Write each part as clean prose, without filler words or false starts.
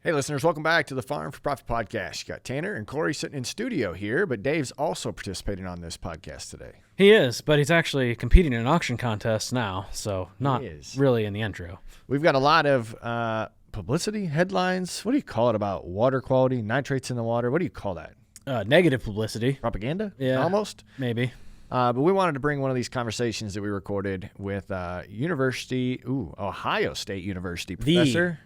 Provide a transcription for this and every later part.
Hey, listeners, welcome back to the Farm4Profit Podcast. You got Tanner and Corey sitting in studio here, but Dave's also participating on this podcast today. He is, but he's actually competing in an auction contest now, so not really in the intro. We've got a lot of publicity, headlines. What do you call it about water quality, nitrates in the water? What do you call that? Negative publicity. Propaganda? Yeah. Almost? Maybe. But we wanted to bring one of these conversations that we recorded with Ohio State University professor.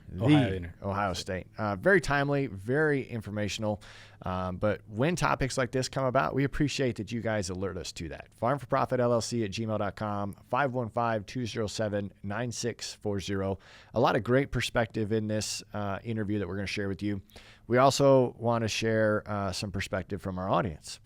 Ohio State. Very timely, very informational. But when topics like this come about, we appreciate that you guys alert us to that. Farm4ProfitLLC@gmail.com, 515-207-9640. A lot of great perspective in this interview that we're going to share with you. We also want to share some perspective from our audience.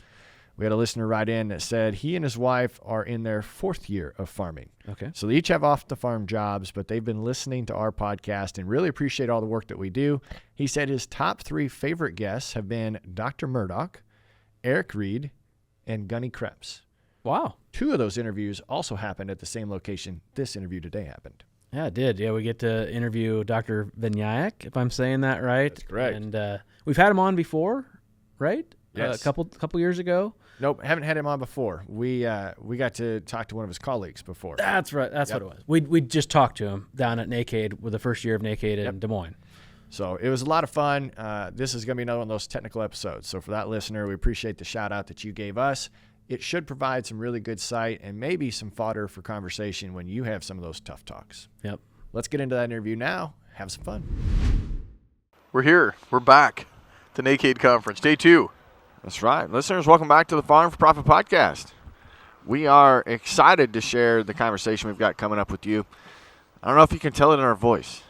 We had a listener write in that said he and his wife are in their 4th year of farming. Okay. So they each have off-the-farm jobs, but they've been listening to our podcast and really appreciate all the work that we do. He said his top 3 favorite guests have been Dr. Murdoch, Eric Reed, and Gunny Krebs. Wow. 2 of those interviews also happened at the same location this interview today happened. Yeah, it did. Yeah, we get to interview Dr. Vinayak, if I'm saying that right. That's correct. And we've had him on before, right? Yes. A couple years ago. Nope, haven't had him on before. We got to talk to one of his colleagues before. That's right. That's what it was. We just talked to him down at NACADE with the first year of NACADE in Des Moines. So it was a lot of fun. This is going to be another one of those technical episodes. So for that listener, we appreciate the shout out that you gave us. It should provide some really good sight and maybe some fodder for conversation when you have some of those tough talks. Yep. Let's get into that interview now. Have some fun. We're here. We're back. The NACADE conference, day 2. That's right. Listeners, welcome back to the Farm4Profit Podcast. We are excited to share the conversation we've got coming up with you. I don't know if you can tell it in our voice.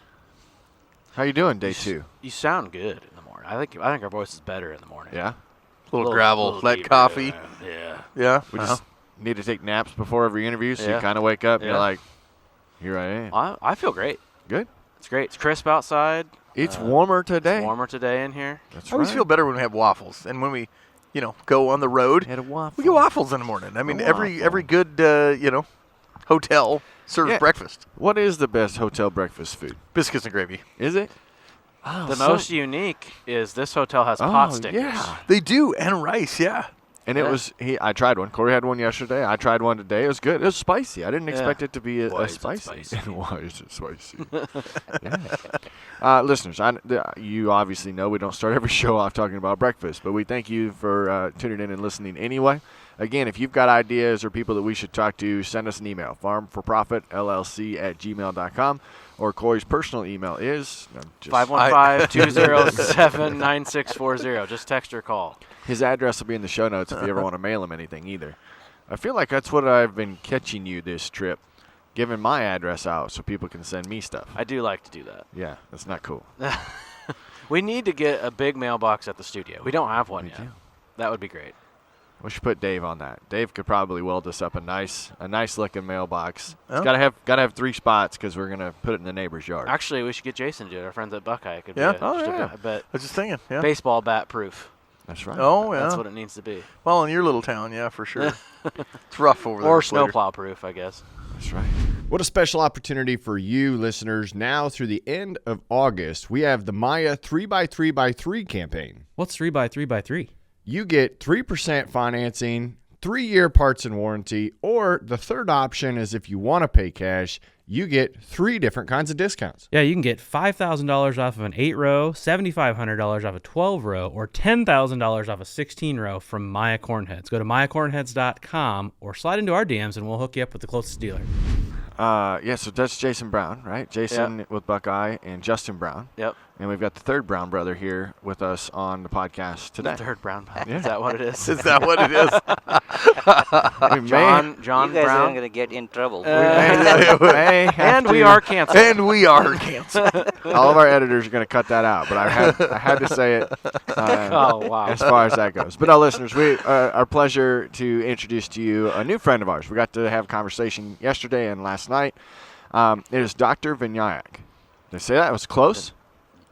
How you doing, day 2? You sound good in the morning. I think our voice is better in the morning. Yeah? A little gravel, light coffee. Yeah. Yeah. We just need to take naps before every interview, so you kind of wake up and you're like, here I am. I feel great. Good. It's great. It's crisp outside. It's warmer today. It's warmer today in here. That's I always feel better when we have waffles. And when we, go on the road, Had a waffle. we get waffles in the morning. I mean, every good, hotel serves breakfast. What is the best hotel breakfast food? Biscuits and gravy. Is it? The most unique is this hotel has pot stickers. Yeah. They do, and rice, yeah. And it was, I tried one. Corey had one yesterday. I tried one today. It was good. It was spicy. I didn't expect it to be Why a is it spicy. spicy? Why is it spicy? Listeners, you obviously know we don't start every show off talking about breakfast, but we thank you for tuning in and listening anyway. Again, if you've got ideas or people that we should talk to, send us an email, farm4profitllc@gmail.com, or Corey's personal email is 515-207-9640. Just text or call. His address will be in the show notes if you ever want to mail him anything either. I feel like that's what I've been catching you this trip, giving my address out so people can send me stuff. I do like to do that. Yeah, that's not cool. We need to get a big mailbox at the studio. We don't have one yet. That would be great. We should put Dave on that. Dave could probably weld us up a nice looking mailbox. Oh. It's gotta have 3 spots because we're gonna put it in the neighbor's yard. Actually, we should get Jason to do it. Our friends at Buckeye could Yeah. be I was just thinking, yeah. baseball bat proof. That's right. Oh, yeah. That's what it needs to be. Well, in your little town, yeah, for sure. It's rough over there. Or this winter. snowplow proof, I guess. That's right. What a special opportunity for you listeners. Now through the end of August, we have the Maya 3x3x3 campaign. What's 3x3x3? You get 3% financing, 3-year parts and warranty, or the third option is if you want to pay cash, you get 3 different kinds of discounts. Yeah, you can get $5,000 off of an 8-row, $7,500 off a 12-row, or $10,000 off a 16-row from Maya Cornheads. Go to mayacornheads.com or slide into our DMs and we'll hook you up with the closest dealer. So that's Jason Brown, right? Jason with Buckeye and Justin Brown. Yep. And we've got the third Brown brother here with us on the podcast today. The third brown bag. Yeah. Is that what it is? Is that what it is? John You guys are Brown. going to get in trouble. And we are canceled. And we are canceled. All of our editors are going to cut that out, but I had to say it Oh, wow. as far as that goes. But listeners, our pleasure to introduce to you a new friend of ours. We got to have a conversation yesterday and last night. It is Dr. Vinayak. Did I say that? It was close?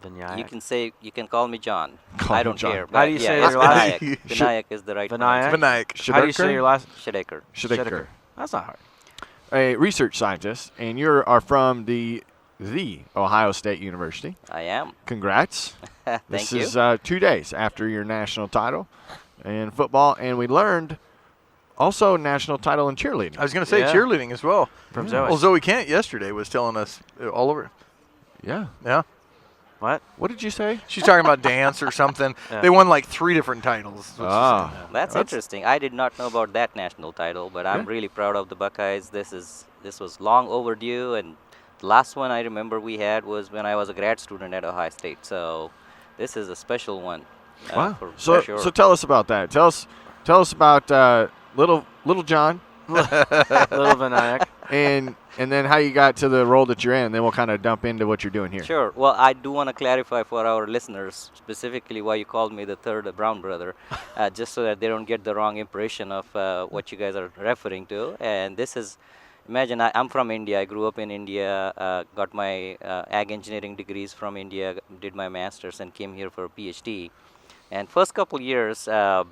Vinayak. You can call me John. Call I him don't John. care. How do you say your last Vinayak. Vinayak is the right Vinayak? pronunciation. Vinayak. How do you say your last? Shedekar. Shedekar. That's not hard. A research scientist, and you are from the the Ohio State University. I am. Congrats. Thank This you. is 2 days after your national title in football, and we learned also national title in cheerleading. I was going to say Yeah. cheerleading as well. From Zoe. Well, Zoe Kent yesterday was telling us all over. Yeah. Yeah. What? What did you say? She's talking about dance or something. Yeah. They won like 3 different titles. Ah. That's interesting. I did not know about that national title, but I'm Yeah. really proud of the Buckeyes. This was long overdue, and the last one I remember we had was when I was a grad student at Ohio State. So this is a special one. Wow. For So sure. so tell us about that. Tell us about little John Little Vinayak. and then how you got to the role that you're in. Then we'll kind of dump into what you're doing here. Sure. Well, I do want to clarify for our listeners specifically why you called me the third Brown brother, just so that they don't get the wrong impression of what you guys are referring to. And this is, imagine I'm from India. I grew up in India, got my ag engineering degrees from India, did my master's, and came here for a PhD. And first couple years, you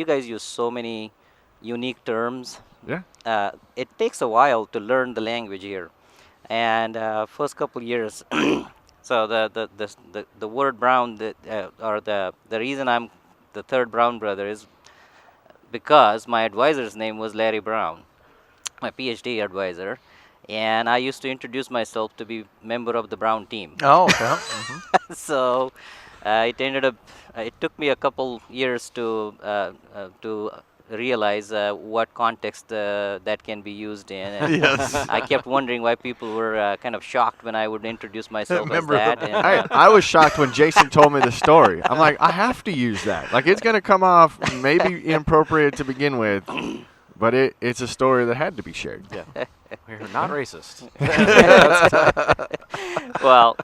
guys use so many unique terms. Yeah. It takes a while to learn the language here, and first couple years. So the word brown, or the reason I'm the third Brown brother is because my advisor's name was Larry Brown, my PhD advisor, and I used to introduce myself to be member of the Brown team. Oh, yeah. Mhm. So it ended up. It took me a couple years to realize what context that can be used in. And Yes. I kept wondering why people were kind of shocked when I would introduce myself as Member of that. the- And, I was shocked when Jason told me the story. I'm like, I have to use that. Like, it's going to come off maybe inappropriate to begin with, but it's a story that had to be shared. Yeah. We're not racist. well,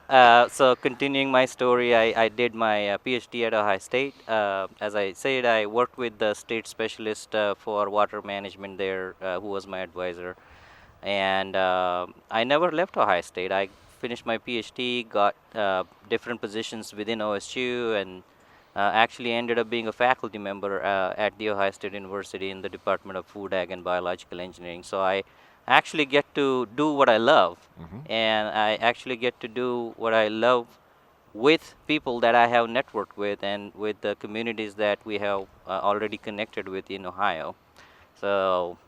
so continuing my story, I did my PhD at Ohio State. As I said, I worked with the state specialist for water management there, who was my advisor. And I never left Ohio State. I finished my PhD, got different positions within OSU, and actually ended up being a faculty member at The Ohio State University in the Department of Food, Ag, and Biological Engineering. So I actually get to do what I love, and I actually get to do what I love with people that I have networked with and with the communities that we have already connected with in Ohio. So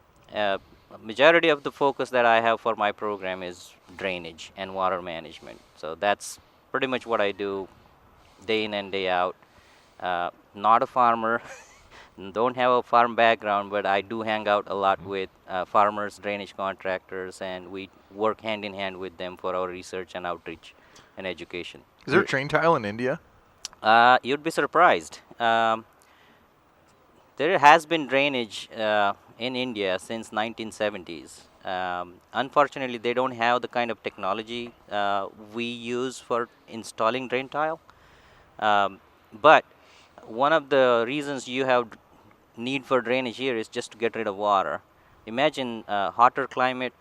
majority of the focus that I have for my program is drainage and water management. So that's pretty much what I do day in and day out. Not a farmer, don't have a farm background, but I do hang out a lot with farmers, drainage contractors, and we work hand in hand with them for our research and outreach and education. Is there a train tile in India? You'd be surprised. There has been drainage in India since 1970s. Unfortunately, they don't have the kind of technology we use for installing drain tile. But one of the reasons you have need for drainage here is just to get rid of water. Imagine hotter climate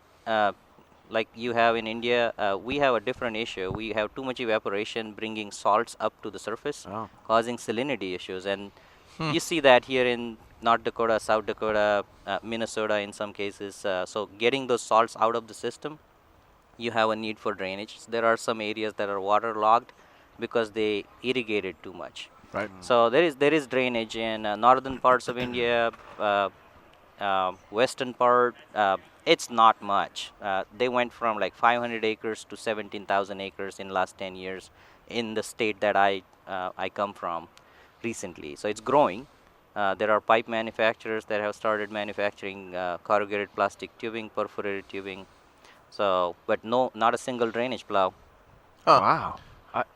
like you have in India. We have a different issue. We have too much evaporation bringing salts up to the surface, Oh. causing salinity issues. And you see that here in North Dakota, South Dakota, Minnesota in some cases. So getting those salts out of the system, you have a need for drainage. There are some areas that are waterlogged because they irrigated too much. Right. So there is drainage in northern parts of India, western part. It's not much. They went from like 500 acres to 17,000 acres in last 10 years in the state that I come from recently. So it's growing. There are pipe manufacturers that have started manufacturing corrugated plastic tubing, perforated tubing. So, but no, not a single drainage plow. Wow.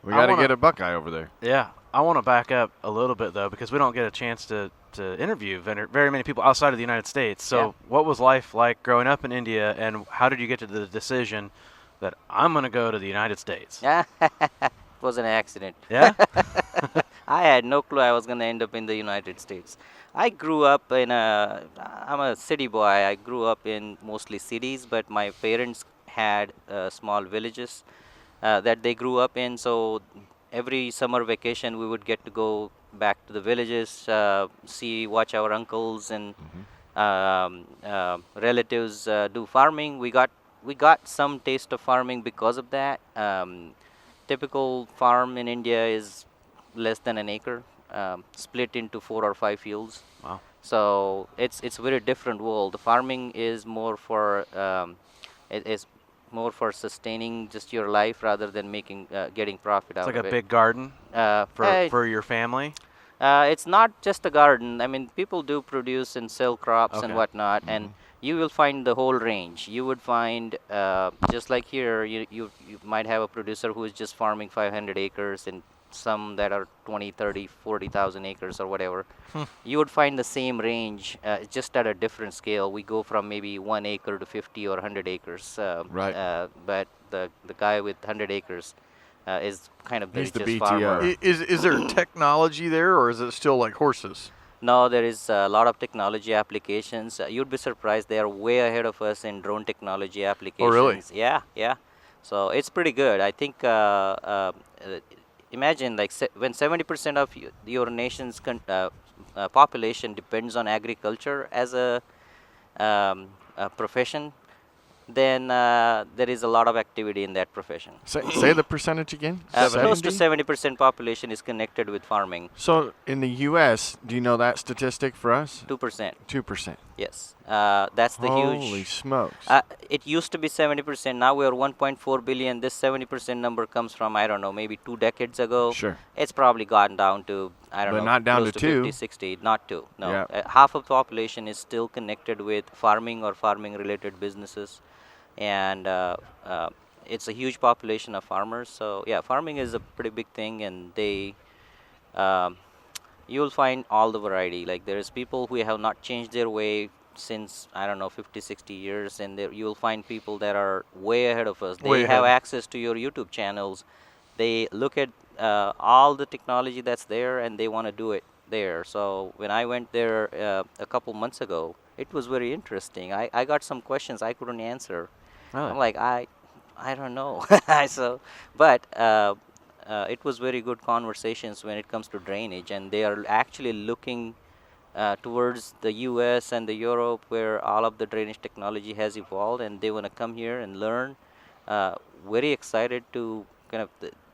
We got to get a Buckeye over there. Yeah. I want to back up a little bit, though, because we don't get a chance to interview very many people outside of the United States. So Yeah. what was life like growing up in India, and how did you get to the decision that I'm going to go to the United States? It was an accident. Yeah? I had no clue I was going to end up in the United States. I grew up I'm a city boy. I grew up in mostly cities, but my parents had small villages that they grew up in. So every summer vacation, we would get to go back to the villages, watch our uncles and relatives do farming. We got we got some taste of farming because of that. Typical farm in India is less than an acre, split into 4 or 5 fields. Wow. So it's very different world. The farming is more for it is more for sustaining just your life rather than making getting profit It's out like of a it. big garden Uh, for your family. it's not just a garden. I mean, people do produce and sell crops and Okay. whatnot, and you will find the whole range. You would find, just like here, you might have a producer who is just farming 500 acres and some that are 20, 30, 40,000 acres or whatever. You would find the same range, just at a different scale. We go from maybe 1 acre to 50 or 100 acres. Right. But the guy with 100 acres is kind of the He's the richest BTO. farmer. Is there technology there, or is it still like horses? No, there is a lot of technology applications. You'd be surprised they are way ahead of us in drone technology applications. really? Yeah, yeah. So it's pretty good. I think imagine like when 70% of your nation's population depends on agriculture as a profession, then there is a lot of activity in that profession. Say the percentage again. Close to 70? 70% population is connected with farming. So in the U.S., do you know that statistic for us? 2%. 2%. Yes, that's the Holy huge. smokes. It used to be 70%. Now we are 1.4 billion. This 70% number comes from, I don't know, maybe 2 decades ago. Sure. It's probably gotten down to, I don't But know, not down close to 50, 2. 60. Not 2. No. Yeah. Half of the population is still connected with farming or farming-related businesses, and it's a huge population of farmers. So yeah, farming is a pretty big thing, and they. You'll find all the variety. Like there's people who have not changed their way since, I don't know, 50, 60 years, and there you'll find people that are way ahead of us. They Way have ahead. access to your YouTube channels. They look at all the technology that's there, and they want to do it there. So when I went there a couple months ago, it was very interesting. I got some questions I couldn't answer. Really? I'm like, I don't know. So, but it was very good conversations when it comes to drainage, and they are actually looking towards the U.S. and the Europe, where all of the drainage technology has evolved, and they want to come here and learn. Very excited to kind of.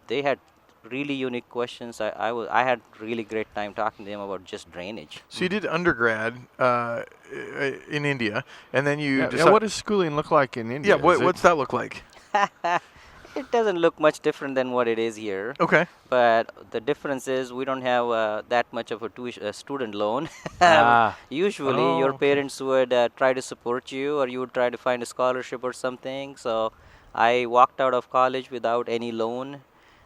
They had really unique questions. I had really great time talking to them about just drainage. So you did undergrad in India, and then you Yeah, what does schooling look like in India? Yeah, Is it- what's that look like? It doesn't look much different than what it is here. Okay. But the difference is we don't have that much of a student loan. Ah. Usually, Oh, your okay. parents would try to support you, or you would try to find a scholarship or something. So I walked out of college without any loan.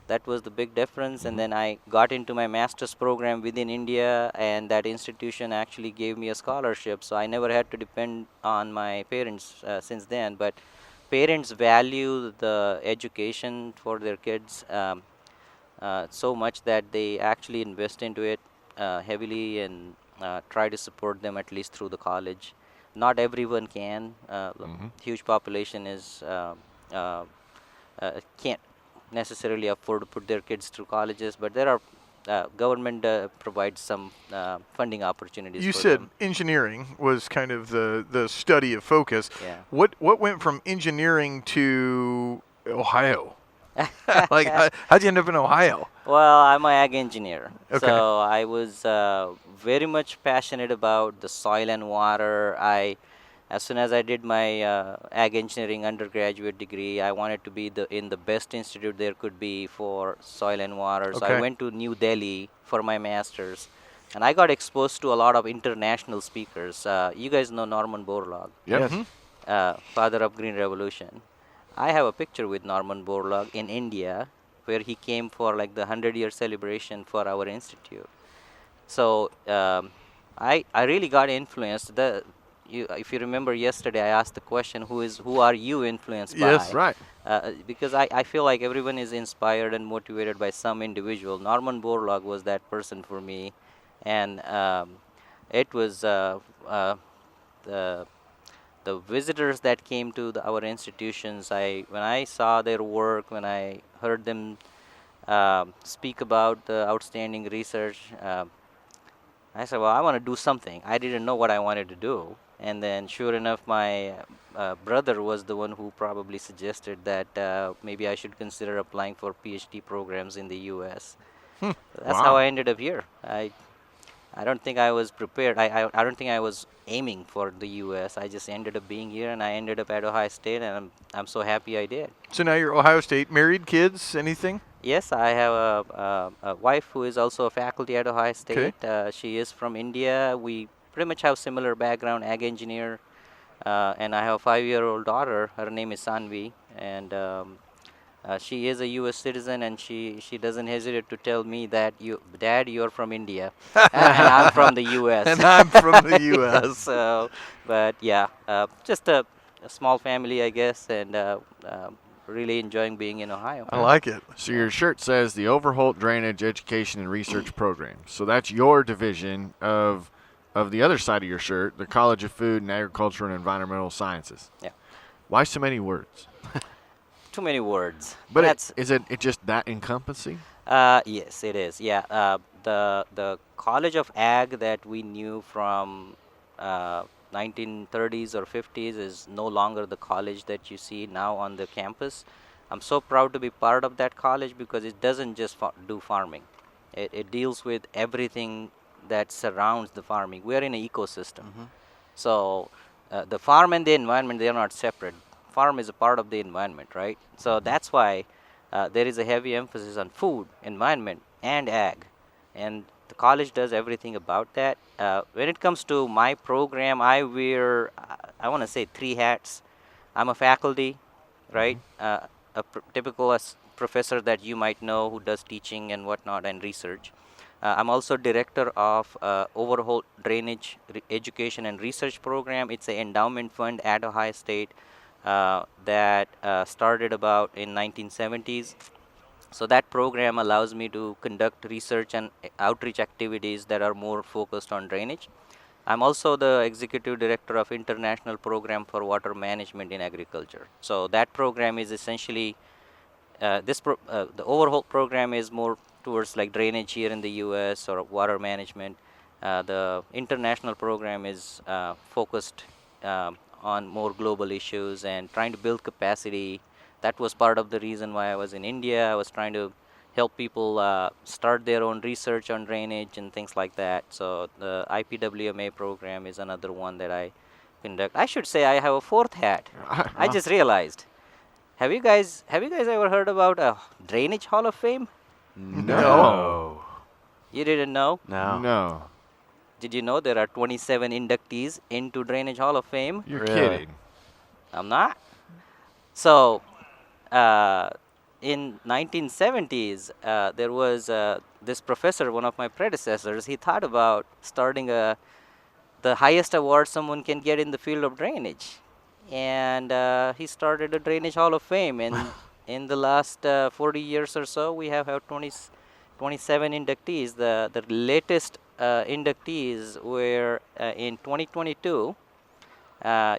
That was the big difference. And then I got into my master's program within India, and that institution actually gave me a scholarship. So I never had to depend on my parents since then. But parents value the education for their kids so much that they actually invest into it heavily and try to support them at least through the college. Not everyone can. Huge population is can't necessarily afford to put their kids through colleges, but there are government provides some funding opportunities. You for said them. engineering was kind of the study of focus. Yeah. What went from engineering to Ohio? Like how'd you end up in Ohio? Well, I'm an ag engineer, Okay. so I was very much passionate about the soil and water. As soon as I did my ag engineering undergraduate degree, I wanted to be in the best institute there could be for soil and water. So I Okay. went to New Delhi for my master's, and I got exposed to a lot of international speakers. You guys know Norman Borlaug, Yep. Yes. father of Green Revolution. I have a picture with Norman Borlaug in India, where he came for like the 100-year celebration for our institute. So I really got influenced. If you remember yesterday, I asked the question, who are you influenced Yes. by? Right. Because I feel like everyone is inspired and motivated by some individual. Norman Borlaug was that person for me, and it was the visitors that came to our institutions. When I saw their work, when I heard them speak about the outstanding research, I said, well, I want to do something. I didn't know what I wanted to do. And then sure enough, my brother was the one who probably suggested that maybe I should consider applying for PhD programs in the U.S. That's how Wow. I ended up here. I don't think I was prepared. I don't think I was aiming for the U.S. I just ended up being here, and I ended up at Ohio State, and I'm so happy I did. So now you're Ohio State, married, kids, anything? Yes, I have a wife who is also a faculty at Ohio State. She is from India. We pretty much have similar background, ag engineer, and I have a 5-year-old daughter. Her name is Sanvi, and she is a U.S. citizen, and she doesn't hesitate to tell me that Dad, you're from India, and I'm from the U.S. And I'm from the U.S. So, but yeah, just a small family, I guess, and really enjoying being in Ohio. I like it. So your shirt says the Overholt Drainage Education and Research Program. So that's your division of the other side of your shirt, the College of Food and Agriculture and Environmental Sciences. Yeah. Why so many words? Too many words. But is it just that encompassing? Yes, it is. Yeah, the College of Ag that we knew from 1930s or 50s is no longer the college that you see now on the campus. I'm so proud to be part of that college because it doesn't just do farming. It deals with everything that surrounds the farming. We are in an ecosystem. So the farm and the environment, they are not separate. Farm is a part of the environment, right? So that's why there is a heavy emphasis on food, environment, and ag. And the college does everything about that. When it comes to my program, I wear, I want to say 3 hats. I'm a faculty, right? Typical professor that you might know who does teaching and whatnot and research. I'm also director of Overholt Drainage Education and Research Program. It's an endowment fund at Ohio State that started about in 1970s. So that program allows me to conduct research and outreach activities that are more focused on drainage. I'm also the executive director of International Program for Water Management in Agriculture. So that program is essentially the Overholt program is more towards like drainage here in the U.S. or water management. The international program is focused on more global issues and trying to build capacity. That was part of the reason why I was in India. I was trying to help people start their own research on drainage and things like that. So the IPWMA program is another one that I conduct. I should say I have a 4th hat. I just realized. Have you guys ever heard about a Drainage Hall of Fame? No. You didn't know? No. Did you know there are 27 inductees into Drainage Hall of Fame? You're Really? kidding. I'm not. So, in 1970s, there was this professor, one of my predecessors. He thought about starting the highest award someone can get in the field of drainage, and he started a Drainage Hall of Fame. And in the last 40 years or so, we have had 27 inductees. The latest inductees were in 2022.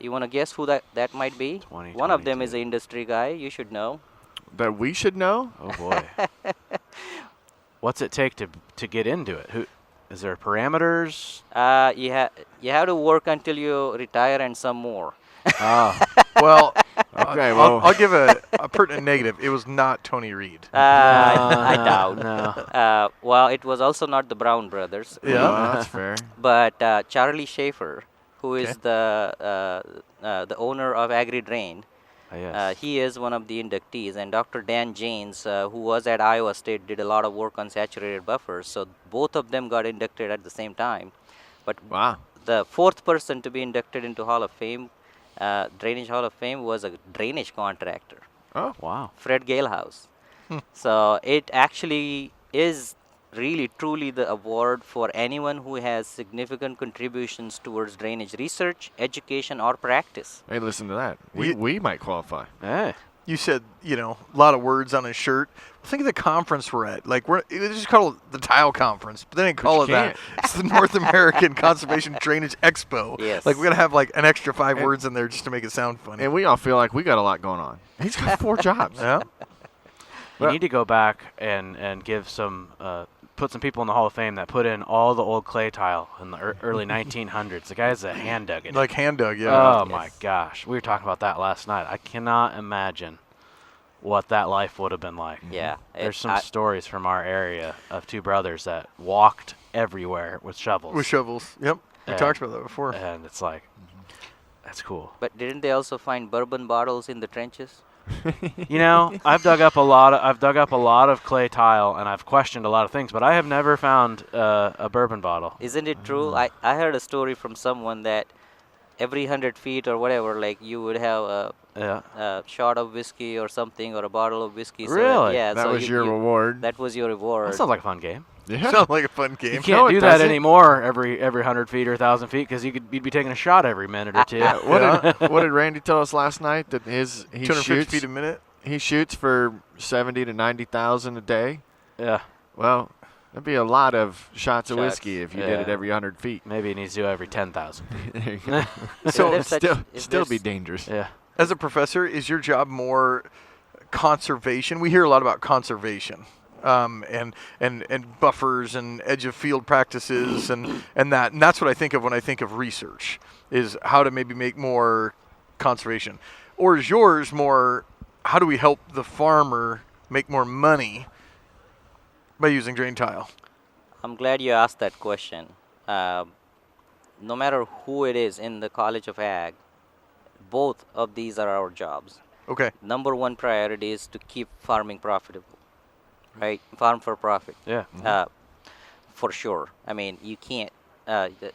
You want to guess who that might be? One of them is an industry guy. You should know. That we should know? Oh boy. What's it take to get into it? Who is there parameters? You have to work until you retire and some more. Well, Okay, well. I'll give a pertinent negative. It was not Tony Reed. I doubt. No. Well, it was also not the Brown brothers. Yeah. No, that's fair. But Charlie Schaefer, who is Okay. the owner of AgriDrain, Yes. he is one of the inductees. And Dr. Dan Janes, who was at Iowa State, did a lot of work on saturated buffers. So both of them got inducted at the same time. But Wow. the 4th person to be inducted into Hall of Fame, Drainage Hall of Fame, was a drainage contractor, Oh, Wow. Fred Galehouse. So it actually is really truly the award for anyone who has significant contributions towards drainage research, education, or practice. hey, listen to that. You- We might qualify. Hey. You said, a lot of words on his shirt. Think of the conference we're at. Like, they just call it the Tile Conference, but they didn't call it you that. It's the North American Conservation Drainage Expo. Yes. Like, we're going to have, like, an extra 5 words in there just to make it sound funny. And we all feel like we got a lot going on. He's got 4 jobs. Yeah. You need to go back and give some put some people in the Hall of Fame that put in all the old clay tile in the early 1900s. The guy's a hand dug it. Like hand dug, yeah. Oh my gosh, we were talking about that last night. I cannot imagine what that life would have been like. Yeah. There's some stories from our area of two brothers that walked everywhere with shovels. With shovels, yep. We And- talked about that before. And it's like, that's cool. But didn't they also find bourbon bottles in the trenches? You know, I've dug up a lot of clay tile, and I've questioned a lot of things, but I have never found a bourbon bottle. Isn't it true? I heard a story from someone that every 100 feet or whatever, like you would have Yeah. a shot of whiskey or something, or a bottle of whiskey. So Really? yeah. That so was you- your you- reward. That was your reward. That sounds like a fun game. Yeah. Sounds like a fun game. You can't it do that doesn't. anymore every 100 feet or 1,000 feet because you'd be taking a shot every minute or two. What did Randy tell us last night? That he 250 shoots feet a minute. he shoots for 70 to 90,000 a day. Yeah. Well, that'd be a lot of shots of Shots. whiskey if you did it Yeah. every 100 feet. Maybe he needs to do every 10,000. There you go. So there's such- still, if still be there's- dangerous. Yeah. as a professor, is your job more conservation? We hear a lot about conservation. And buffers and edge of field practices and that's what I think of when I think of research, is how to maybe make more conservation. Or is yours more, how do we help the farmer make more money by using drain tile? I'm glad you asked that question. No matter who it is in the College of Ag, both of these are our jobs. Okay. Number one priority is to keep farming profitable, right? Farm for profit. Yeah. For sure. I mean, you can't.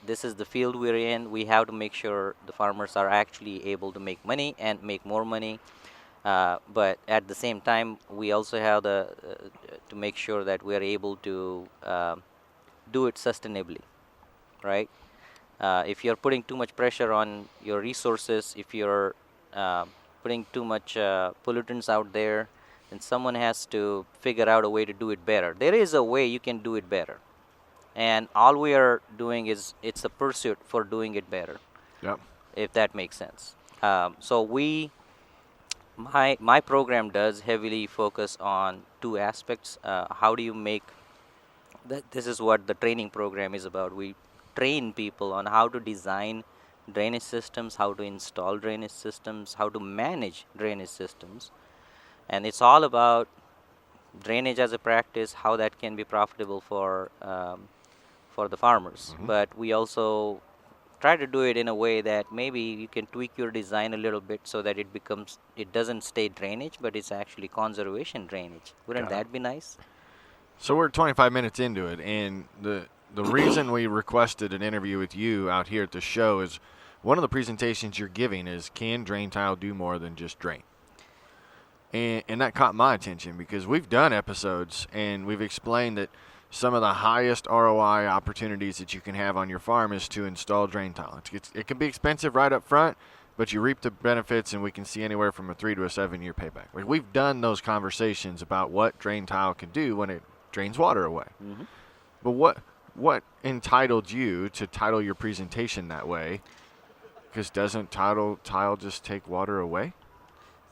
This is the field we're in. We have to make sure the farmers are actually able to make money and make more money. But at the same time, we also have to make sure that we are able to do it sustainably, right? If you're putting too much pressure on your resources, if you're putting too much pollutants out there, then someone has to figure out a way to do it better. There is a way you can do it better. And all we are doing is it's a pursuit for doing it better, Yep. if that makes sense. So my program does heavily focus on two aspects. How do you make this is what the training program is about. We train people on how to design drainage systems, how to install drainage systems, how to manage drainage systems. And it's all about drainage as a practice, how that can be profitable for the farmers. But we also try to do it in a way that maybe you can tweak your design a little bit so that it doesn't stay drainage, but it's actually conservation drainage. Wouldn't that be nice? So we're 25 minutes into it, and the reason we requested an interview with you out here at the show is one of the presentations you're giving is, can drain tile do more than just drain? And that caught my attention because we've done episodes and we've explained that some of the highest ROI opportunities that you can have on your farm is to install drain tile. It can be expensive right up front, but you reap the benefits, and we can see anywhere from a 3 to a 7 year payback. Like, we've done those conversations about what drain tile can do when it drains water away. Mm-hmm. But what entitled you to title your presentation that way? Because doesn't tile just take water away?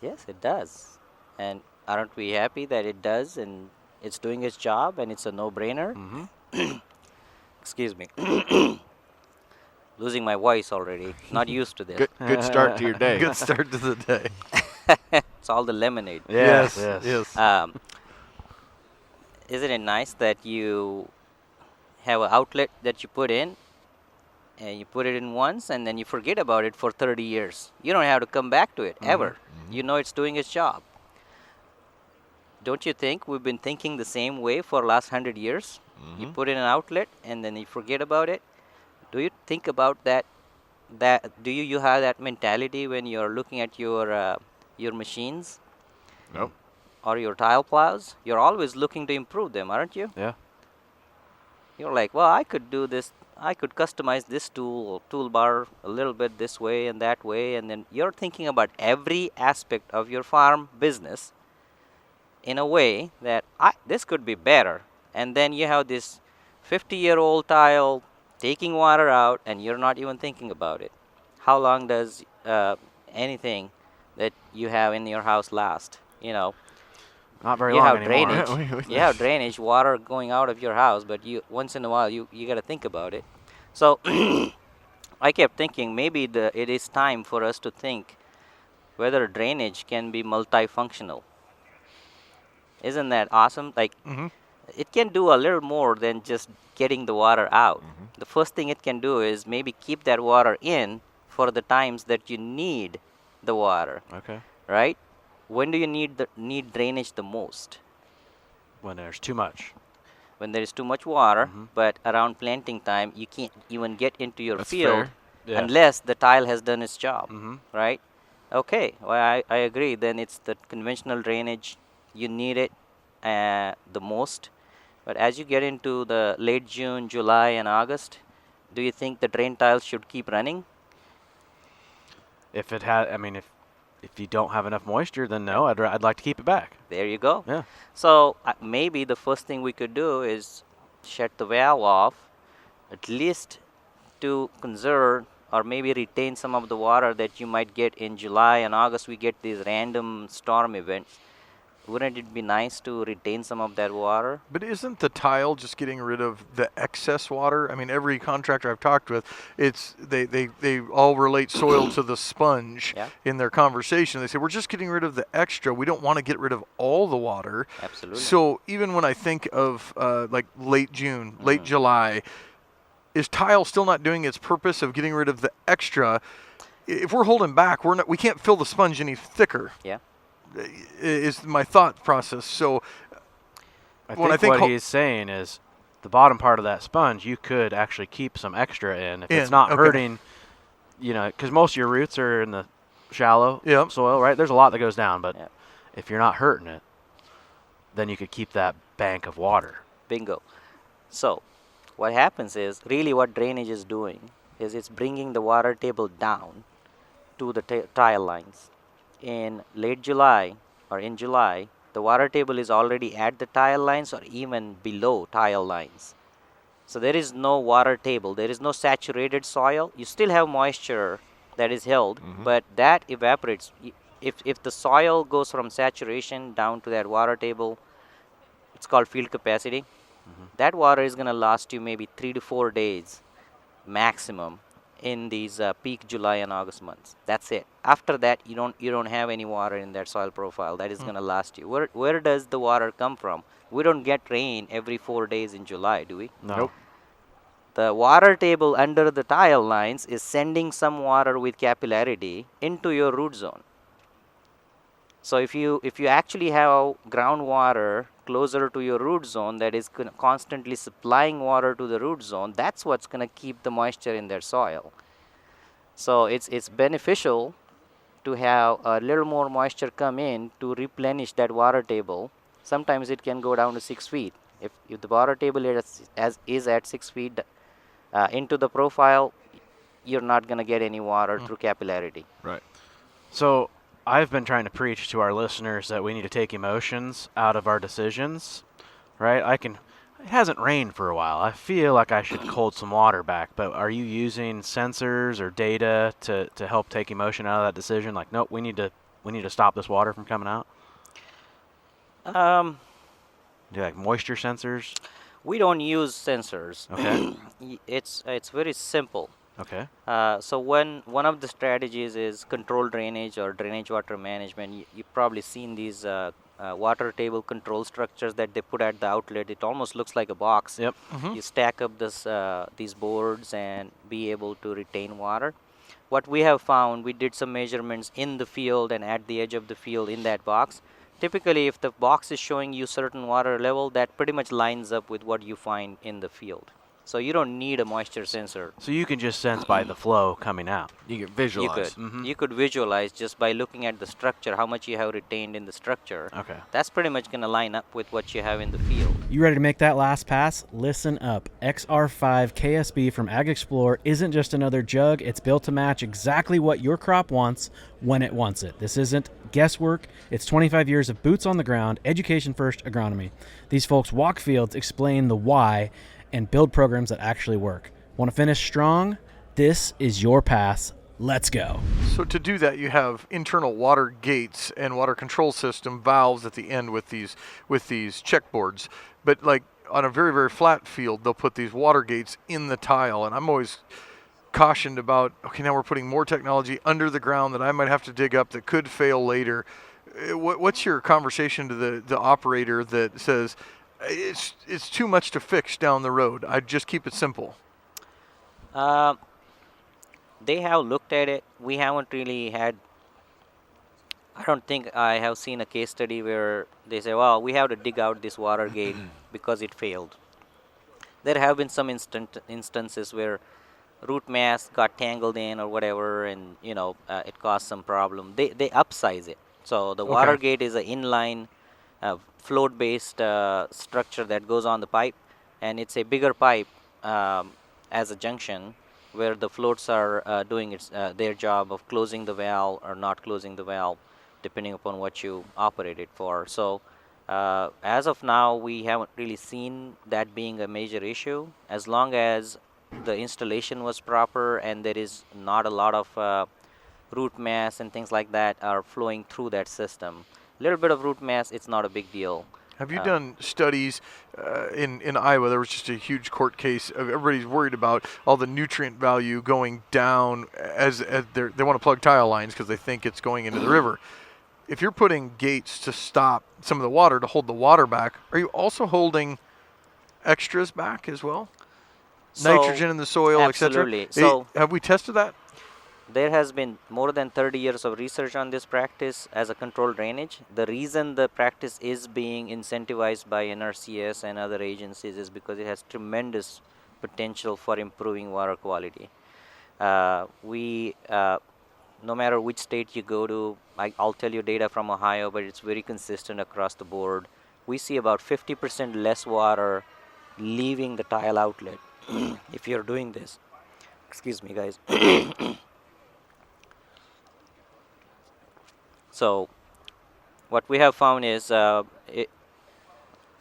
Yes, it does. And aren't we happy that it does and it's doing its job and it's a no-brainer? Mm-hmm. Excuse me. Losing my voice already. Not used to this. Good start to your day. Good start to the day. It's all the lemonade. Yes. Isn't it nice that you have an outlet that you put in, and you put it in once and then you forget about it for 30 years. You don't have to come back to it ever. You know it's doing its job. Don't you think we've been thinking the same way for the last 100 years? You put in an outlet and then you forget about it. Do you think about that? Do you have that mentality when you're looking at your machines? Nope. Or your tile plows? You're always looking to improve them, aren't you? Yeah. You're like, well, I could do this. I could customize this toolbar a little bit this way and that way. And then you're thinking about every aspect of your farm business in a way that this could be better. And then you have this 50-year-old tile taking water out and you're not even thinking about it. How long does anything that you have in your house last? Not very you long have anymore. drainage. You have drainage, water going out of your house, but you once in a while you got to think about it. So I kept thinking maybe it is time for us to think whether drainage can be multifunctional. Isn't that awesome? Like, it can do a little more than just getting the water out. The first thing it can do is maybe keep that water in for the times that you need the water, Okay. right? When do you need drainage the most? When there's too much. When there is too much water, but around planting time, you can't even get into your That's field fair. Yeah. unless the tile has done its job, Mm-hmm. right? Okay, well, I agree. Then it's the conventional drainage. You need it the most. But as you get into the late June, July, and August, do you think the drain tiles should keep running? If it had, I mean, if you don't have enough moisture, then no. I'd like to keep it back. There you go. Yeah. So maybe the first thing we could do is shut the valve off, at least to conserve or maybe retain some of the water that you might get in July and August. We get these random storm events. Wouldn't it be nice to retain some of that water? But isn't the tile just getting rid of the excess water? I mean, every contractor I've talked with, it's they all relate soil to the sponge Yeah. in their conversation. They say, we're just getting rid of the extra. We don't want to get rid of all the water. Absolutely. So even when I think of like late June, late July, is tile still not doing its purpose of getting rid of the extra? If we're holding back, we can't fill the sponge any thicker. Yeah. Is my thought process. So I When think I think what he's saying is the bottom part of that sponge, you could actually keep some extra in if it's not okay. hurting, because most of your roots are in the shallow Yep. soil, right? There's a lot that goes down, but Yep. if you're not hurting it, then you could keep that bank of water. Bingo. So what happens is really what drainage is doing is it's bringing the water table down to the tile lines. In late July or in July, the water table is already at the tile lines or even below tile lines. So there is no water table. There is no saturated soil. You still have moisture that is held, but that evaporates. If the soil goes from saturation down to that water table, it's called field capacity. That water is going to last you maybe 3 to 4 days maximum in these peak July and August months. That's it. After that, you don't have any water in that soil profile that is going to last you. Where does the water come from? We don't get rain every 4 days in July, do we? No. Nope. The water table under the tile lines is sending some water with capillarity into your root zone. So if you actually have groundwater closer to your root zone that is constantly supplying water to the root zone, that's what's going to keep the moisture in their soil. So it's beneficial to have a little more moisture come in to replenish that water table. Sometimes it can go down to 6 feet. If the water table is at 6 feet into the profile, you're not going to get any water through capillarity. Right. So I've been trying to preach to our listeners that we need to take emotions out of our decisions, right? It hasn't rained for a while. I feel like I should hold some water back, but are you using sensors or data to help take emotion out of that decision? Like, nope, we need to stop this water from coming out? Do you like moisture sensors? We don't use sensors. Okay. It's very simple. Okay. So one of the strategies is controlled drainage or drainage water management. You've probably seen these water table control structures that they put at the outlet. It almost looks like a box. Yep. You stack up these boards and be able to retain water. What we have found, we did some measurements in the field and at the edge of the field in that box. Typically, if the box is showing you certain water level, that pretty much lines up with what you find in the field. So you don't need a moisture sensor. So you can just sense by the flow coming out. You can visualize. You could visualize just by looking at the structure, how much you have retained in the structure. Okay. That's pretty much going to line up with what you have in the field. You ready to make that last pass? Listen up. XR5 KSB from Ag Explorer isn't just another jug. It's built to match exactly what your crop wants when it wants it. This isn't guesswork. It's 25 years of boots on the ground, education first agronomy. These folks walk fields, explain the why, and build programs that actually work. Want to finish strong? This is your pass. Let's go. So to do that, you have internal water gates and water control system valves at the end with these checkboards. But like on a very, very flat field, they'll put these water gates in the tile. And I'm always cautioned about, okay, now we're putting more technology under the ground that I might have to dig up that could fail later. What's your conversation to the operator that says it's too much to fix down the road? I'd just keep it simple. They have looked at it. We haven't really had. I don't think I have seen a case study where they say, well, we have to dig out this water gate because it failed. There have been some instances where root mass got tangled in or whatever, and it caused some problem. They upsize it. So the water gate is an inline float-based structure that goes on the pipe, and it's a bigger pipe as a junction where the floats are doing their job of closing the valve or not closing the valve, depending upon what you operate it for. So as of now, we haven't really seen that being a major issue, as long as the installation was proper and there is not a lot of root mass and things like that are flowing through that system. A little bit of root mass, it's not a big deal. Have you done studies in Iowa? There was just a huge court case. Everybody's worried about all the nutrient value going down as they want to plug tile lines because they think it's going into the river. If you're putting gates to stop some of the water, to hold the water back, are you also holding extras back as well? So, nitrogen in the soil, etc. Absolutely. So have we tested that? there has been more than 30 years of research on this practice as a controlled drainage. The reason the practice is being incentivized by NRCS and other agencies is because it has tremendous potential for improving water quality. No matter which state you go to, I'll tell you data from Ohio, but it's very consistent across the board. We see about 50% less water leaving the tile outlet if you're doing this. Excuse me, guys. So what we have found is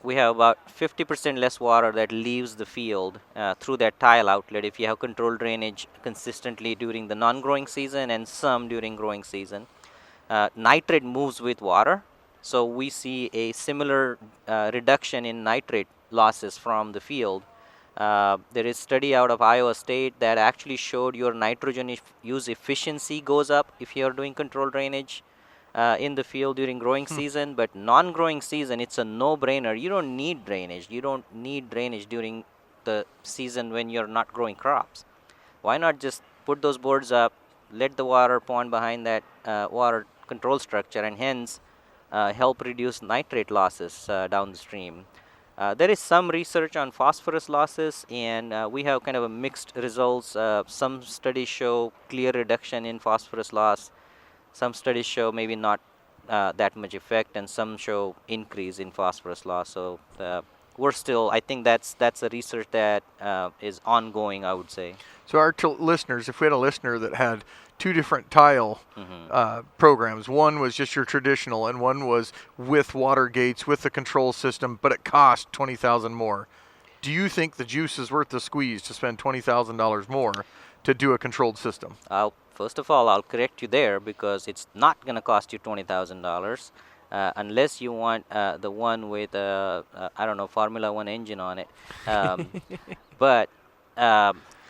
we have about 50% less water that leaves the field through that tile outlet if you have controlled drainage consistently during the non-growing season and some during growing season. Nitrate moves with water, so we see a similar reduction in nitrate losses from the field. There is a study out of Iowa State that actually showed your nitrogen use efficiency goes up if you are doing controlled drainage in the field during growing season, but non-growing season, it's a no-brainer. You don't need drainage. You don't need drainage during the season when you're not growing crops. Why not just put those boards up, let the water pond behind that water control structure, and hence help reduce nitrate losses down the stream. There is some research on phosphorus losses, and we have kind of a mixed results. Some studies show clear reduction in phosphorus loss. Some studies show maybe not that much effect, and some show increase in phosphorus loss. So we're still, I think that's a research that is ongoing, I would say. So our listeners, if we had a listener that had two different tile programs, one was just your traditional and one was with water gates, with the control system, but it cost $20,000 more. Do you think the juice is worth the squeeze to spend $20,000 more to do a controlled system? First of all, I'll correct you there because it's not going to cost you $20,000 unless you want the one with, Formula One engine on it. But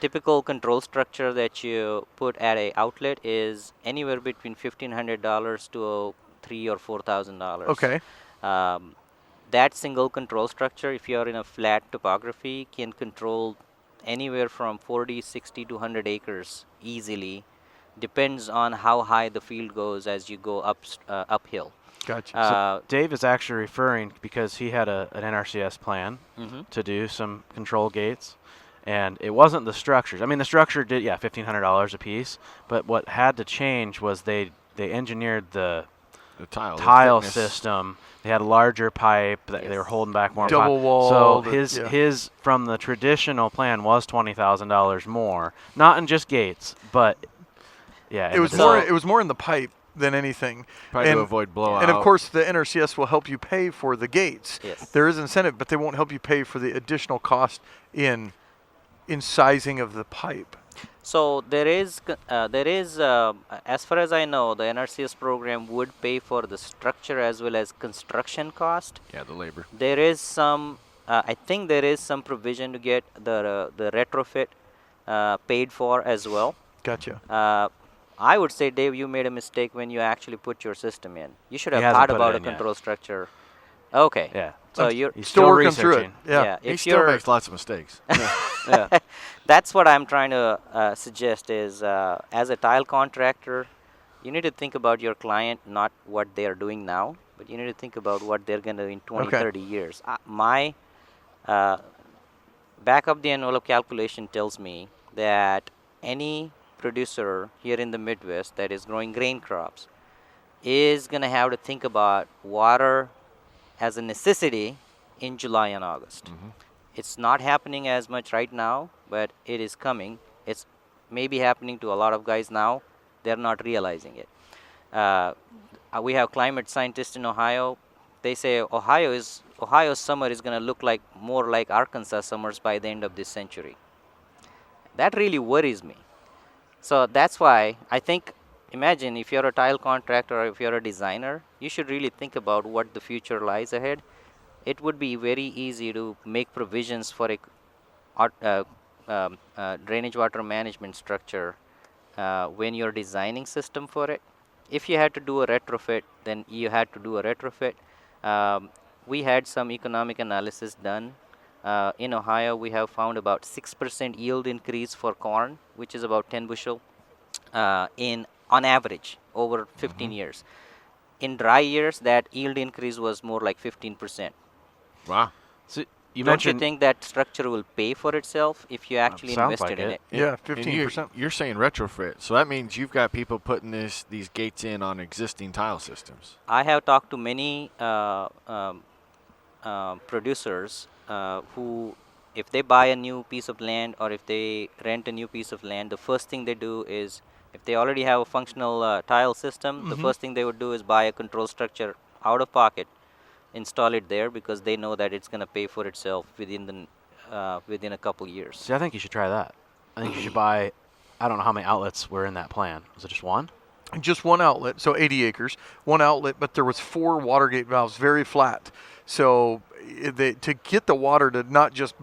typical control structure that you put at a outlet is anywhere between $1,500 to $3,000 or $4,000. Okay. That single control structure, if you're in a flat topography, can control anywhere from 40, 60 to 100 acres easily. Depends on how high the field goes as you go uphill. Gotcha. So Dave is actually referring because he had an NRCS plan to do some control gates, and it wasn't the structures. I mean, the structure did, $1,500 a piece, but what had to change was they engineered the tile system. They had a larger pipe. They were holding back more. Double wall. So his from the traditional plan was $20,000 more, not in just gates, but it was more in the pipe than anything. Probably to avoid blowout. And of course, the NRCS will help you pay for the gates. Yes. There is incentive, but they won't help you pay for the additional cost in sizing of the pipe. So as far as I know, the NRCS program would pay for the structure as well as construction cost. Yeah, the labor. There is some, I think there is some provision to get the retrofit paid for as well. Gotcha. I would say, Dave, you made a mistake when you actually put your system in. You should have hasn't thought put it about a in yet. control structure. Okay. Yeah. So you're He's Still still working through it. researching. Yeah. He if still you're makes lots of mistakes. Yeah. that's what I'm trying to suggest is as a tile contractor, you need to think about your client, not what they are doing now, but you need to think about what they're going to do in 20, Okay. 30 years. My back of the envelope calculation tells me that any producer here in the Midwest that is growing grain crops is going to have to think about water as a necessity in July and August. It's not happening as much right now, but it is coming. It's maybe happening to a lot of guys now. They're not realizing it. We have climate scientists in Ohio. They say Ohio's summer is going to look like more like Arkansas summers by the end of this century. That really worries me. So that's why I think, imagine if you're a tile contractor or if you're a designer, you should really think about what the future lies ahead. It would be very easy to make provisions for a drainage water management structure when you're designing system for it. If you had to do a retrofit, then you had to do a retrofit. We had some economic analysis done. In Ohio, we have found about 6% yield increase for corn, which is about 10 bushel on average over 15 years. In dry years, that yield increase was more like 15%. Wow. So you Don't mentioned you think that structure will pay for itself if you actually sounds invested like in it. it? Yeah, And 15%. You're saying retrofit, so that means you've got people putting these gates in on existing tile systems. I have talked to many producers who, if they buy a new piece of land or if they rent a new piece of land, the first thing they do is, if they already have a functional tile system, the first thing they would do is buy a control structure out of pocket, install it there, because they know that it's going to pay for itself within a couple years. See, I think you should try that. I think you should buy. I don't know how many outlets were in that plan. Was it just one? Just one outlet, so 80 acres, one outlet, but there was 4 water gate valves, very flat. So to get the water to not just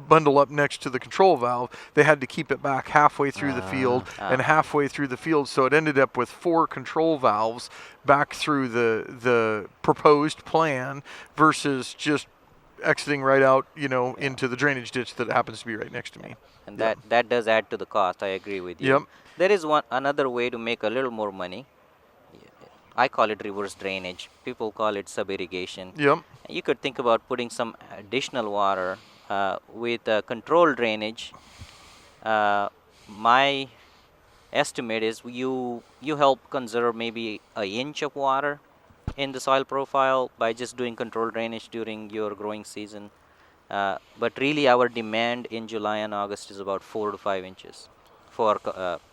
bundle up next to the control valve, they had to keep it back halfway through the field and halfway through the field. So it ended up with 4 control valves back through the proposed plan versus just exiting right out, into the drainage ditch that happens to be right next to me. And that does add to the cost. I agree with you. Yep. There is another way to make a little more money. I call it reverse drainage. People call it sub-irrigation. Yep. You could think about putting some additional water with controlled drainage. My estimate is you help conserve maybe an inch of water in the soil profile by just doing controlled drainage during your growing season. But really our demand in July and August is about 4 to 5 inches for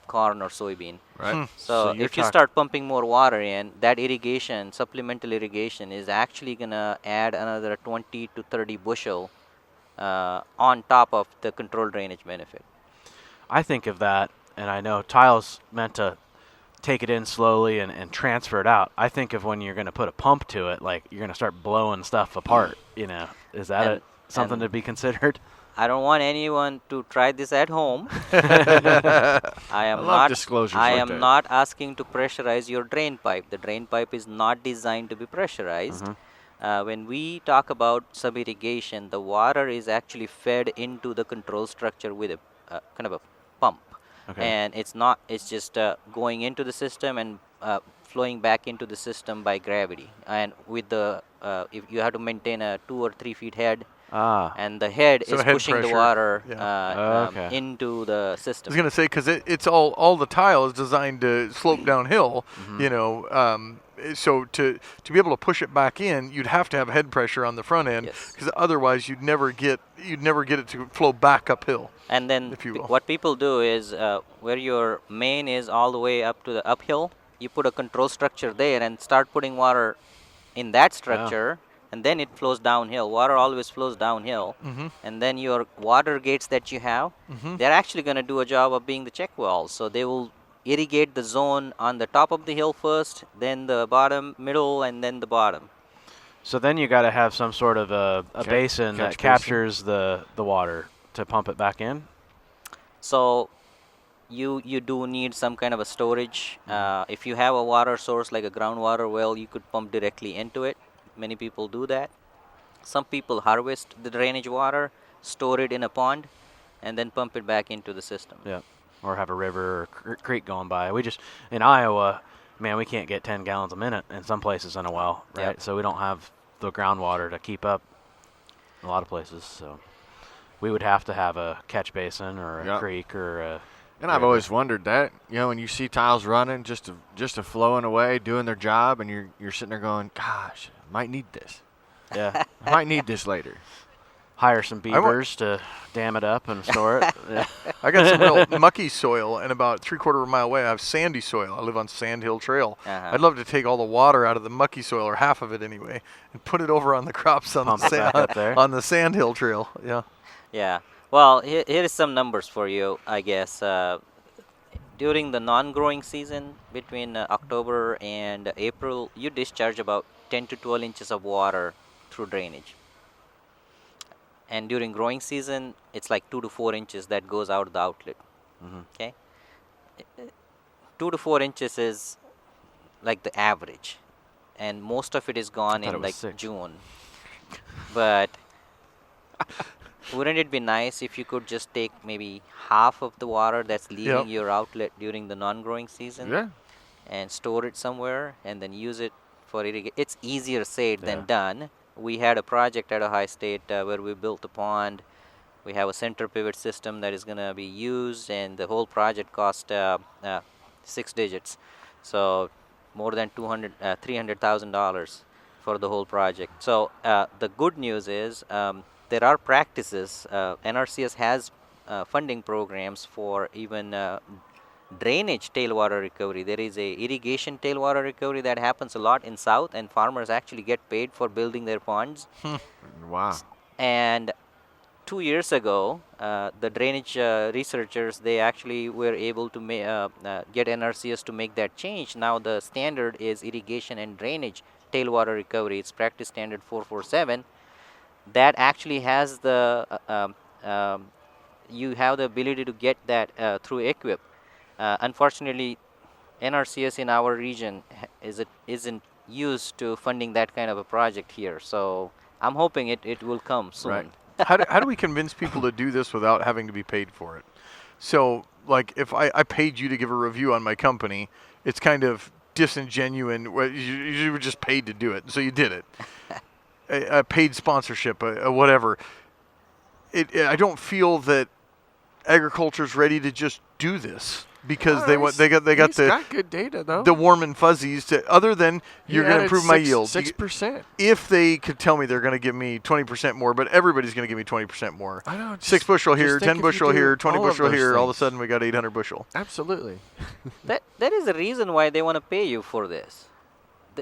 corn or soybean. Right. So you're if you start pumping more water in, that irrigation, supplemental irrigation, is actually going to add another 20 to 30 bushel on top of the controlled drainage benefit. I think of that, and I know tile's meant to take it in slowly and transfer it out. I think of when you're going to put a pump to it, like you're going to start blowing stuff apart. Is that something and to be considered? I don't want anyone to try this at home. I love disclosures like that. not asking to pressurize your drain pipe. The drain pipe is not designed to be pressurized. When we talk about sub-irrigation, the water is actually fed into the control structure with a kind of a pump. Okay. And it's just going into the system and flowing back into the system by gravity. And with if you have to maintain a 2 or 3 feet head, and the head So is head pushing the pressure, water Okay. into the I system. was going to say, because it's all the tile is designed to slope downhill, so to be able to push it back in, you'd have to have head pressure on the front end, Yes. because otherwise you'd never get it to flow back uphill. And then if you will. what people do is where your main is all the way up to the uphill, you put a control structure there and start putting water in that structure and then it flows downhill. Water always flows downhill, and then your water gates that you have, they're actually going to do a job of being the check valves. So they will irrigate the zone on the top of the hill first, then the bottom, middle, and then the bottom. So then you got to have some sort of a basin that basin. captures the water to pump it back in. So you do need some kind of a storage. If you have a water source like a groundwater well, you could pump directly into it. Many people do that. Some people harvest the drainage water, store it in a pond, and then pump it back into the system. Yeah. Or have a river or creek going by. We just, in Iowa, man, we can't get 10 gallons a minute in some places in a well, right? Yep. So we don't have the groundwater to keep up in a lot of places. So we would have to have a catch basin or a Yep. creek or a And I've river. always wondered that, when you see tiles running, just flowing away, doing their job, and you're sitting there going, gosh, I might need this. Yeah. I might need this later. Hire some I wa- beavers to dam it up and store it. Yeah. I got some real mucky soil, and about 3/4 of a mile away, I have sandy soil. I live on Sand Hill Trail. Uh-huh. I'd love to take all the water out of the mucky soil, or half of it anyway, and put it over on the crops on Pump the it back up there. on the Sand Hill Trail. Yeah. Yeah. Well, here is some numbers for you, I guess. During the non-growing season, between October and April, you discharge about 10 to 12 inches of water through drainage. And during growing season, it's like 2 to 4 inches that goes out the outlet. Okay? 2 to 4 inches is like the average. And most of it is gone thought it in was like 6. June. But wouldn't it be nice if you could just take maybe half of the water that's leaving your outlet during the non-growing season Yeah. and store it somewhere and then use it for irrigation? It's easier said Yeah. than done. We had a project at Ohio State where we built a pond. We have a center pivot system that is going to be used, and the whole project cost 6 digits. So more than $300,000 for the whole project. So the good news is there are practices. NRCS has funding programs for even drainage tailwater recovery. There is a irrigation tailwater recovery that happens a lot in South, and farmers actually get paid for building their ponds. Wow. And 2 years ago, the drainage researchers, they actually were able to get NRCS to make that change. Now the standard is irrigation and drainage tailwater recovery. It's practice standard 447. That actually has the you have the ability to get that through EQIP. Unfortunately, NRCS in our region isn't used to funding that kind of a project here. So I'm hoping it will come soon. Right. How do we convince people to do this without having to be paid for it? So, like, if I paid you to give a review on my company, it's kind of disingenuous. You were just paid to do it, so you did it. A paid sponsorship, whatever. I don't feel that agriculture's ready to just do this because they got good data though. the warm and fuzzies to, other than you're going to improve my yield. 6%. If they could tell me they're going to give me 20% more, but everybody's going to give me 20% more. I know. 6 bushel just here, think 10 if you bushel do here, 20 all of bushel those here. All of a things. sudden, we got 800 bushel. Absolutely. That is the reason why they want to pay you for this.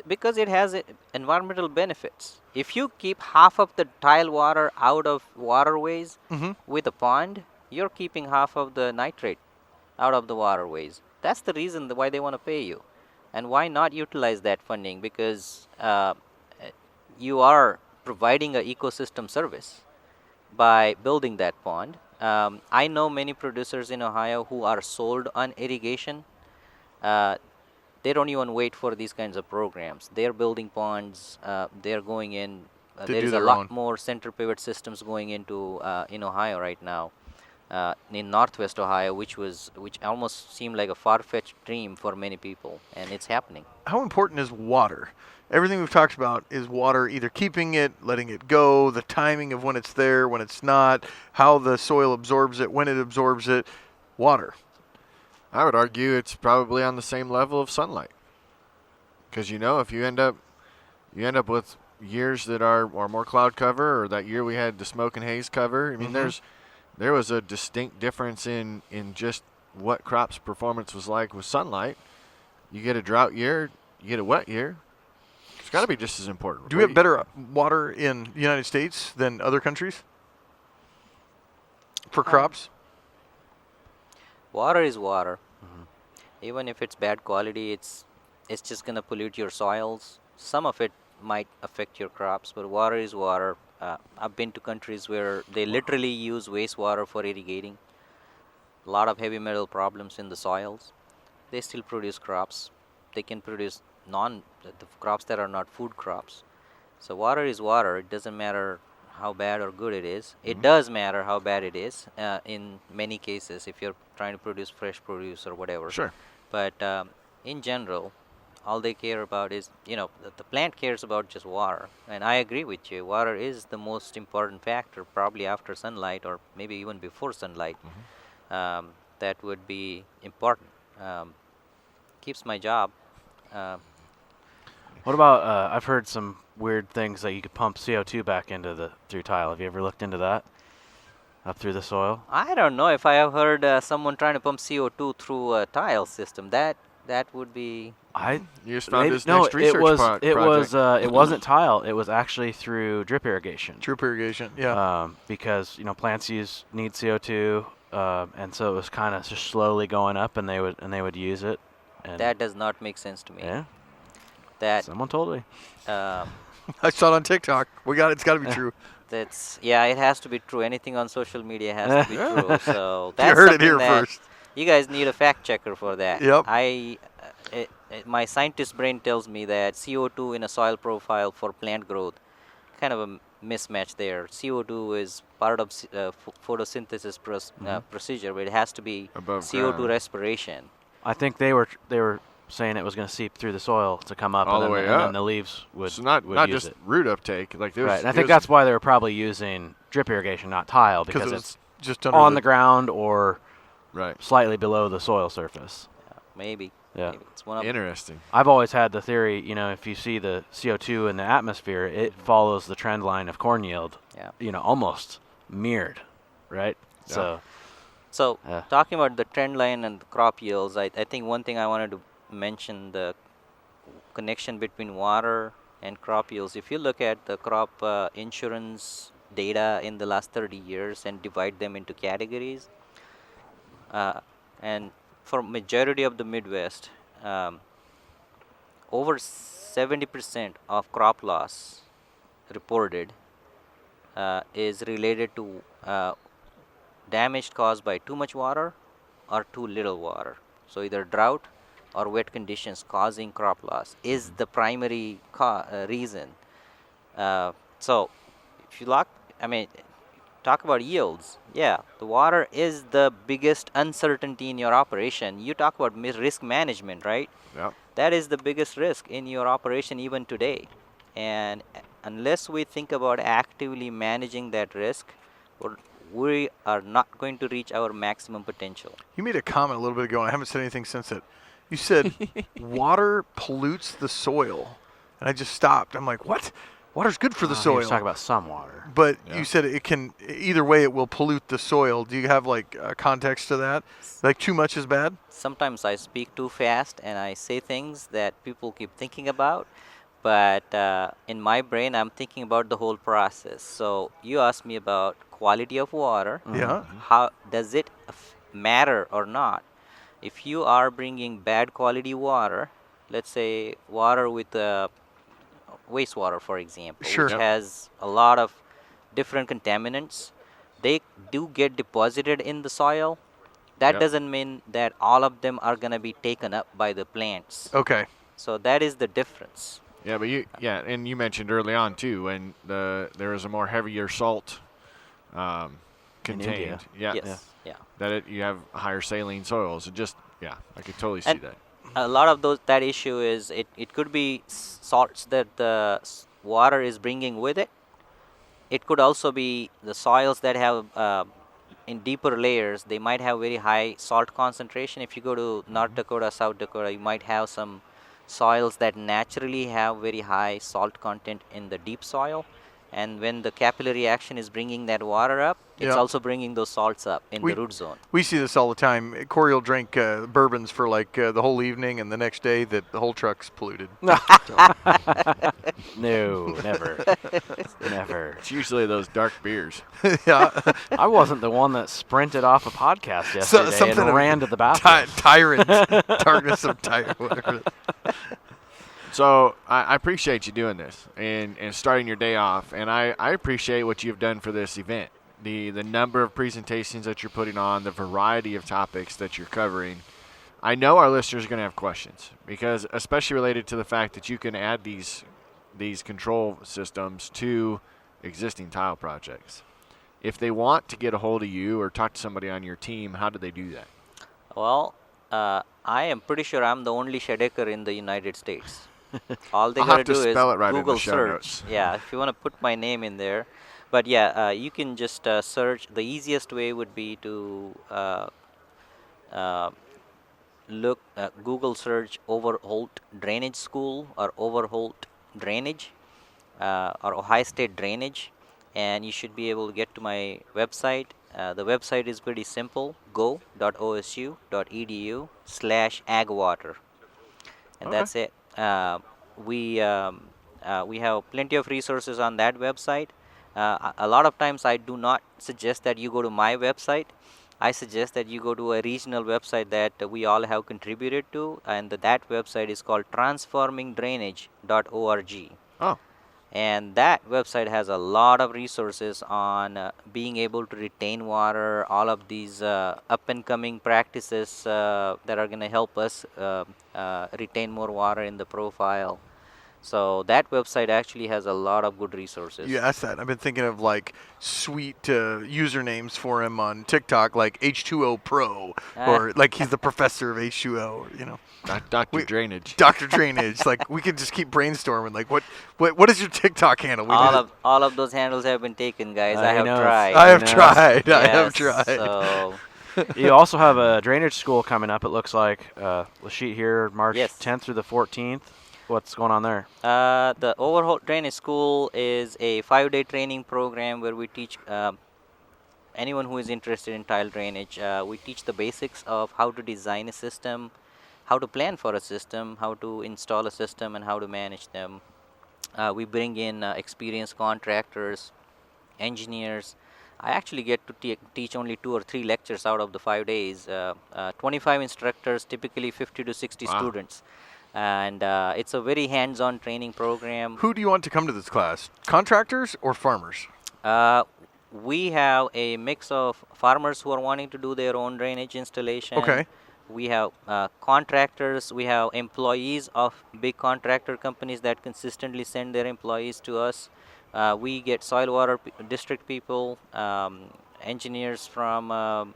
Because it has environmental benefits. If you keep half of the tile water out of waterways with a pond, you're keeping half of the nitrate out of the waterways. That's the reason why they want to pay you. And why not utilize that funding? Because you are providing an ecosystem service by building that pond. I know many producers in Ohio who are sold on irrigation. They don't even wait for these kinds of programs. They're building ponds. They're going in. There do is a their lot own. more center pivot systems going into in Ohio right now, in Northwest Ohio, which almost seemed like a far-fetched dream for many people, and it's happening. How important is water? Everything we've talked about is water, either keeping it, letting it go, the timing of when it's there, when it's not, how the soil absorbs it, when it absorbs it. Water. I would argue it's probably on the same level of sunlight. Because if you end up with years that are more cloud cover, or that year we had the smoke and haze cover. I mean, there was a distinct difference in just what crops performance was like with sunlight. You get a drought year, you get a wet year. It's got to be just as important. Do we have better water in the United States than other countries for crops? Water is water. Even if it's bad quality, it's just gonna pollute your soils. Some of it might affect your crops, but water is water. I've been to countries where they literally use wastewater for irrigating. A lot of heavy metal problems in the soils. They still produce crops. They can produce the crops that are not food crops. So water is water. It doesn't matter how bad or good it is. It does matter how bad it is in many cases if you're trying to produce fresh produce or whatever. Sure. But in general, all they care about is, the plant cares about just water. And I agree with you. Water is the most important factor, probably after sunlight or maybe even before sunlight. That would be important. Keeps my job. What about, I've heard some weird things that you could pump CO2 back into through tile. Have you ever looked into that? Up through the soil? I don't know if I have heard someone trying to pump CO2 through a tile system. That would be. You just found this no, next research project. It wasn't tile. It was actually through drip irrigation. Drip irrigation, yeah. Because plants need CO2, and so it was kind of just slowly going up, and they would use it. And That does not make sense to me. yeah, That someone told me. I saw it on TikTok. It's got to be true. it has to be true. Anything on social media has to be true. So that's You heard it something here that first. You guys need a fact checker for that. Yep. My scientist brain tells me that CO2 in a soil profile for plant growth, kind of a mismatch there. CO2 is part of photosynthesis procedure, but it has to be Above CO2 ground. respiration. I think they were saying it was going to seep through the soil to come up, All the and, way then, and up. then the leaves would So not use just it. root uptake. Like there's, Right, and I think that's why they were probably using drip irrigation, not tile, because Because it's just under on the ground or right. slightly below the soil surface. Maybe. Yeah. Maybe. It's one of Interesting. I've always had the theory, if you see the CO2 in the atmosphere, it follows the trend line of corn yield, Yeah. almost mirrored, right? Yeah. So Yeah. talking about the trend line and the crop yields, I think one thing I wanted to mention, the connection between water and crop yields. If you look at the crop insurance data in the last 30 years and divide them into categories, and for majority of the Midwest, over 70% of crop loss reported is related to damage caused by too much water or too little water. So either drought or wet conditions causing crop loss is the primary reason. So if you talk about yields, the water is the biggest uncertainty in your operation. You talk about risk management, right? Yeah. That is the biggest risk in your operation even today. And unless we think about actively managing that risk, we are not going to reach our maximum potential. You made a comment a little bit ago, and I haven't said anything since it. You said water pollutes the soil, and I just stopped. I'm like, what? Water's good for the He soil. was talking about some water. But Yeah. you said it can, either way, it will pollute the soil. Do you have context to that? Like too much is bad? Sometimes I speak too fast and I say things that people keep thinking about, but in my brain I'm thinking about the whole process. So you asked me about quality of water. Yeah. How does it matter or not? If you are bringing bad quality water, let's say water with wastewater, for example, Sure. which Yep. has a lot of different contaminants, they do get deposited in the soil. That Yep. doesn't mean that all of them are going to be taken up by the plants. Okay. So that is the difference. Yeah, but and you mentioned early on too when there is a more heavier salt contained. India. Yeah. Yes. Yeah. That you have higher saline soils. I could totally see And that. a lot of that issue is it could be salts that the water is bringing with it. It could also be the soils that have in deeper layers, they might have very high salt concentration. If you go to North Dakota, South Dakota, you might have some soils that naturally have very high salt content in the deep soil, and when the capillary action is bringing that water up, it's Yeah. also bringing those salts up in We- the root zone. We see this all the time. Corey will drink bourbons for like the whole evening, and the next day the whole truck's polluted. No, never. Never. It's usually those dark beers. Yeah. I wasn't the one that sprinted off a podcast yesterday something and of ran to the bathroom. Tyrant. Darkness of tyrant. Whatever. So I appreciate you doing this and starting your day off, and I appreciate what you've done for this event. The number of presentations that you're putting on, the variety of topics that you're covering. I know our listeners are going to have questions, because especially related to the fact that you can add these control systems to existing tile projects. If they want to get a hold of you or talk to somebody on your team, how do they do that? Well, I am pretty sure I'm the only Shedekar in the United States. All they I'll gotta have to do is spell it right in the Google show search. notes. Yeah, if you want to put my name in there. But yeah, you can just search. The easiest way would be to Google search Overholt Drainage School or Overholt Drainage or Ohio State Drainage, and you should be able to get to my website. The website is pretty simple: go.osu.edu/agwater, and Okay. that's it. We have plenty of resources on that website. A lot of times I do not suggest that you go to my website. I suggest that you go to a regional website that we all have contributed to, and that website is called transformingdrainage.org. Oh, And that website has a lot of resources on being able to retain water, all of these up and coming practices that are going to help us retain more water in the profile. So that website actually has a lot of good resources. You asked that. I've been thinking of like sweet usernames for him on TikTok, like H2O Pro, or like he's the professor of H2O. You know, Dr. Drainage. Dr. Drainage. Like we could just keep brainstorming. Like what is your TikTok handle? We need to- All of those handles have been taken, guys. I I have know. tried. I have Yes. tried. I have Yes, tried. So You also have a drainage school coming up, it looks like. The sheet here, March Yes. 10th through the 14th. What's going on there? the Overholt Drainage School is a 5-day training program where we teach anyone who is interested in tile drainage. We teach the basics of how to design a system, how to plan for a system, how to install a system, and how to manage them. We bring in experienced contractors, engineers. I actually get to teach only 2 or 3 lectures out of the 5 days. 25 instructors, typically 50 to 60 Wow. students. And it's a very hands-on training program. Who do you want to come to this class? Contractors or farmers? We have a mix of farmers who are wanting to do their own drainage installation. Okay. We have contractors. We have employees of big contractor companies that consistently send their employees to us. We get soil water district people, engineers from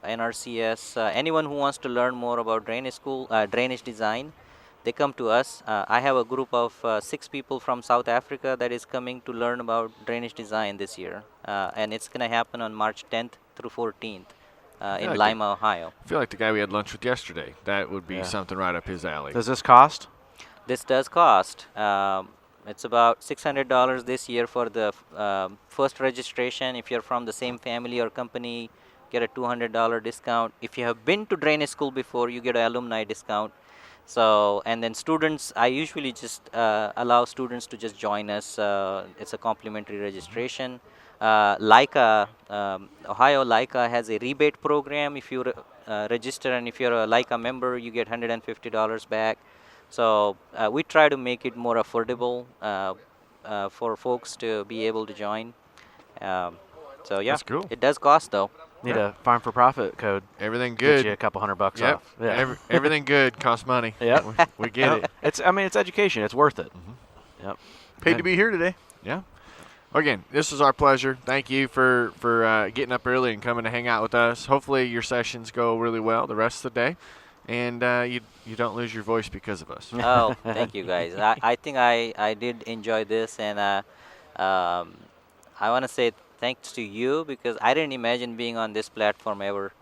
NRCS, anyone who wants to learn more about drainage design. They come to us. I have a group of 6 people from South Africa that is coming to learn about drainage design this year. And it's going to happen on March 10th through 14th in like Lima, Ohio. I feel like the guy we had lunch with yesterday. That would be Yeah. something right up his alley. Does this cost? This does cost. It's about $600 this year for the first registration. If you're from the same family or company, get a $200 discount. If you have been to drainage school before, you get an alumni discount. So, and then students, I usually just allow students to just join us. It's a complimentary registration. Ohio LICA has a rebate program. If you register and if you're a LICA member, you get $150 back. So we try to make it more affordable for folks to be able to join. So yeah, That's cool. it does cost though. Need a Farm4Profit code. Everything Get you a good. couple $100 Yep. off. Yeah. Everything good costs money. Yep. We get it. It's education. It's worth it. Yep. Paid to be here today. Yeah. Again, this is our pleasure. Thank you for getting up early and coming to hang out with us. Hopefully your sessions go really well the rest of the day, and you don't lose your voice because of us. Oh, thank you guys. I think I did enjoy this, and I want to say thanks to you because I didn't imagine being on this platform ever.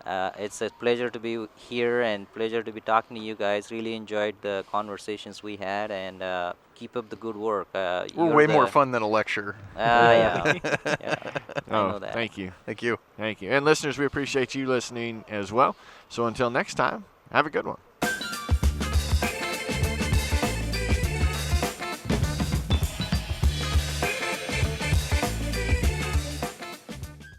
It's a pleasure to be here and pleasure to be talking to you guys. Really enjoyed the conversations we had, and keep up the good work. We're You're way more fun than a lecture. Yeah, yeah, I know that. Thank you. Thank you. Thank you. And listeners, we appreciate you listening as well. So until next time, have a good one.